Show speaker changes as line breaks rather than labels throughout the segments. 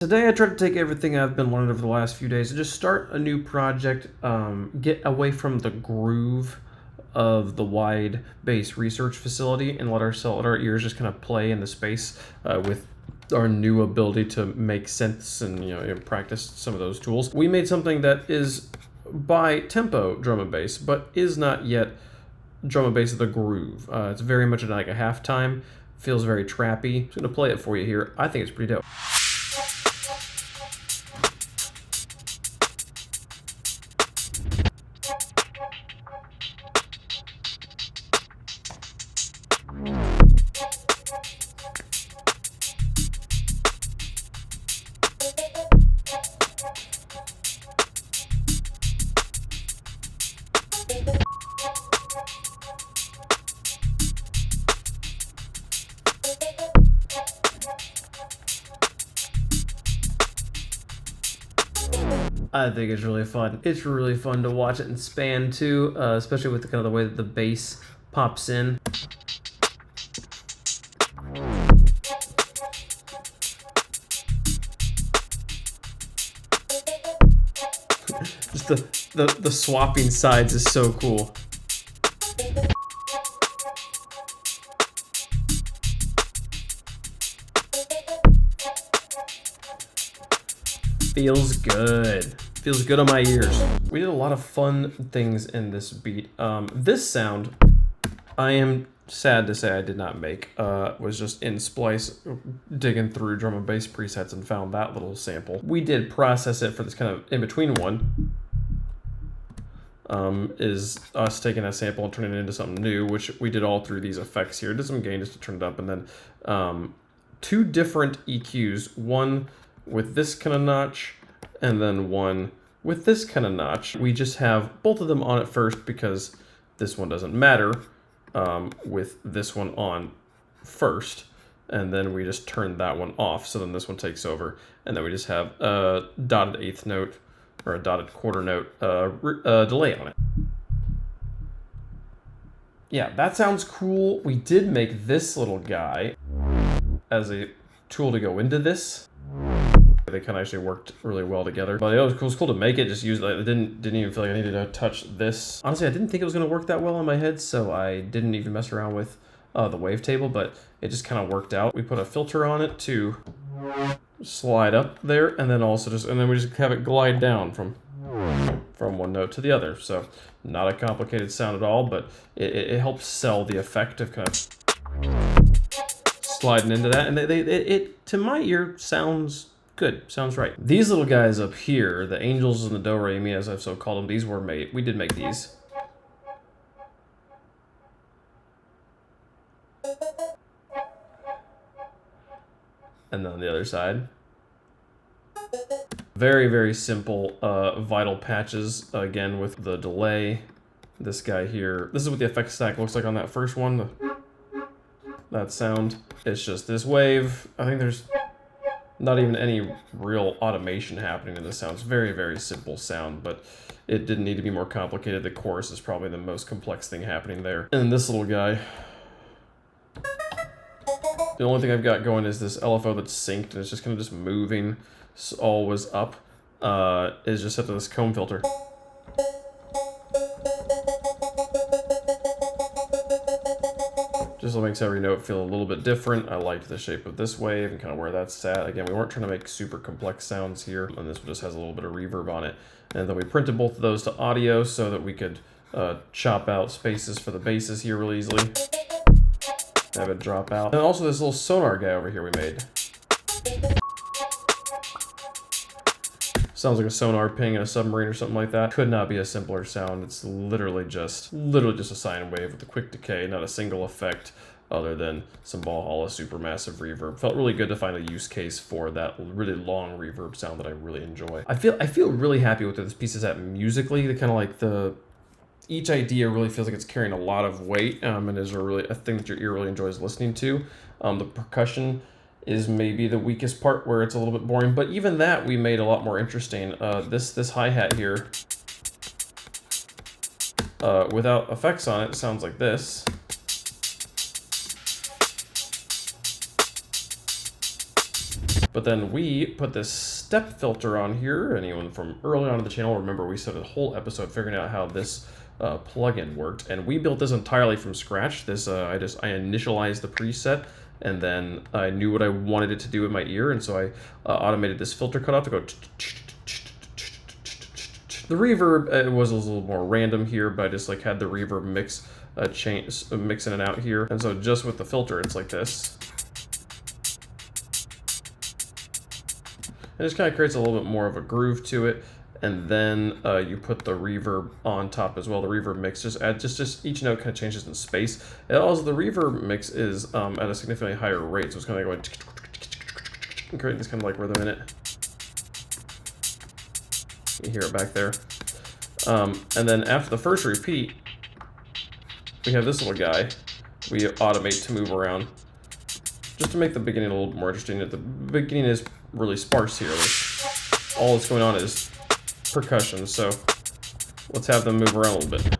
Today I tried to take everything I've been learning over the last few days and just start a new project, get away from the groove of the wide base research facility and let our ears just kind of play in the space with our new ability to make sense and practice some of those tools. We made something that is by tempo drum and bass, but is not yet drum and bass of the groove. It's very much like a halftime, feels very trappy. I'm just gonna play it for you here. I think it's pretty dope. I think it's really fun. It's really fun to watch it in span too, especially with the kind of the way that the bass pops in. Just the swapping sides is so cool. Feels good. Feels good on my ears. We did a lot of fun things in this beat. This sound, I am sad to say I did not make. Was just in Splice digging through drum and bass presets and found that little sample. We did process it for this kind of in-between one. Is us taking that sample and turning it into something new, which we did all through these effects here. Did some gain just to turn it up, and then two different EQs, one with this kind of notch, and then one with this kind of notch. We just have both of them on at first because this one doesn't matter, with this one on first, and then we just turn that one off, so then this one takes over, and then we just have a dotted eighth note, or a dotted quarter note delay on it. Yeah, that sounds cool. We did make this little guy as a tool to go into this. They kind of actually worked really well together. But it was cool to make it, just use it. I didn't even feel like I needed to touch this. Honestly, I didn't think it was going to work that well in my head, so I didn't even mess around with the wavetable, but it just kind of worked out. We put a filter on it to slide up there, and then we just have it glide down from one note to the other. So not a complicated sound at all, but it helps sell the effect of kind of sliding into that, and it to my ear sounds good, sounds right. These little guys up here, the angels and the do re mi, as I've so called them, these were made. We did make these. And then on the other side. Very, very simple vital patches, again with the delay. This guy here, this is what the effect stack looks like on that first one. That sound, it's just this wave. I think there's not even any real automation happening in this sound. It's very, very simple sound, but it didn't need to be more complicated. The chorus is probably the most complex thing happening there. And this little guy, the only thing I've got going is this LFO that's synced, and it's just kind of just moving always up. Is just set to this comb filter. Just makes every note feel a little bit different. I liked the shape of this wave and kind of where that's sat. Again, we weren't trying to make super complex sounds here, and this one just has a little bit of reverb on it. And then we printed both of those to audio so that we could chop out spaces for the basses here really easily. Have it drop out. And also this little sonar guy over here we made. Sounds like a sonar ping in a submarine or something like that. Could not be a simpler sound. It's literally just a sine wave with a quick decay, not a single effect other than some Valhalla supermassive reverb. Felt really good to find a use case for that really long reverb sound that I really enjoy. I feel really happy with where this piece is at musically. The kind of like each idea really feels like it's carrying a lot of weight, and is a thing that your ear really enjoys listening to. The percussion is maybe the weakest part, where it's a little bit boring, but even that we made a lot more interesting. This hi-hat here, without effects on it, sounds like this. But then we put this step filter on here. Anyone from early on in the channel, remember we spent a whole episode figuring out how this plugin worked, and we built this entirely from scratch. This I initialized the preset, and then I knew what I wanted it to do in my ear, and so I automated this filter cutoff to go. The reverb was a little more random here, but I just like had the reverb mix mix in and out here, and so just with the filter, it's like this. It just kind of creates a little bit more of a groove to it. And then you put the reverb on top as well. The reverb mix, just each note kind of changes in space. And also the reverb mix is at a significantly higher rate, so it's kind of going and creating this kind of like rhythm in it. You hear it back there. And then after the first repeat, we have this little guy we automate to move around, just to make the beginning a little more interesting. The beginning is really sparse here. All that's going on is percussion, so let's have them move around a little bit.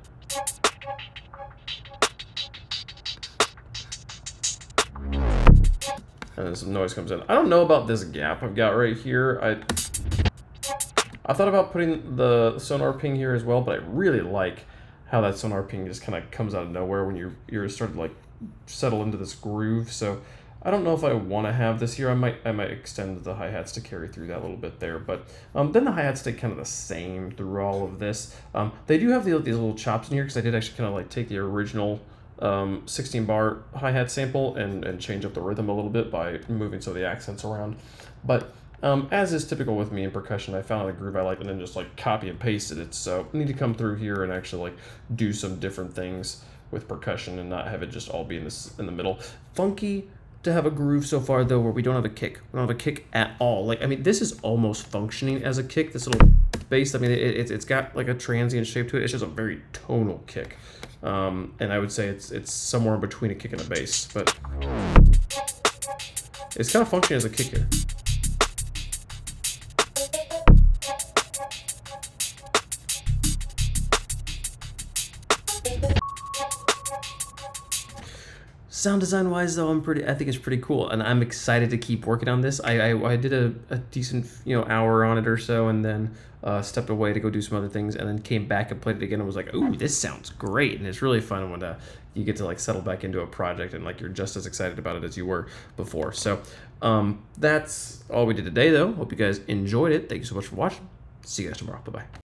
And then some noise comes in. I don't know about this gap I've got right here. I thought about putting the sonar ping here as well, but I really like how that sonar ping just kind of comes out of nowhere when you're starting to like settle into this groove. So I don't know if I want to have this here. I might extend the hi-hats to carry through that a little bit there, but then the hi-hats stay kind of the same through all of this. They do have these little chops in here because I did actually kind of like take the original 16 bar hi-hat sample and change up the rhythm a little bit by moving some of the accents around. But as is typical with me in percussion, I found a groove I liked and then just like copy and pasted it. So I need to come through here and actually like do some different things with percussion and not have it just all be in the middle. Funky to have a groove so far though, where we don't have a kick. We don't have a kick at all. Like, I mean, this is almost functioning as a kick. This little bass, I mean, it's got like a transient shape to it. It's just a very tonal kick. And I would say it's somewhere in between a kick and a bass, but it's kind of functioning as a kick here. Sound design wise though, I think it's pretty cool, and I'm excited to keep working on this. I did a decent hour on it or so, and then stepped away to go do some other things, and then came back and played it again and was like, ooh, this sounds great. And it's really fun when you get to like settle back into a project and like you're just as excited about it as you were before. So that's all we did today though. Hope you guys enjoyed it. Thank you so much for watching. See you guys tomorrow. Bye bye.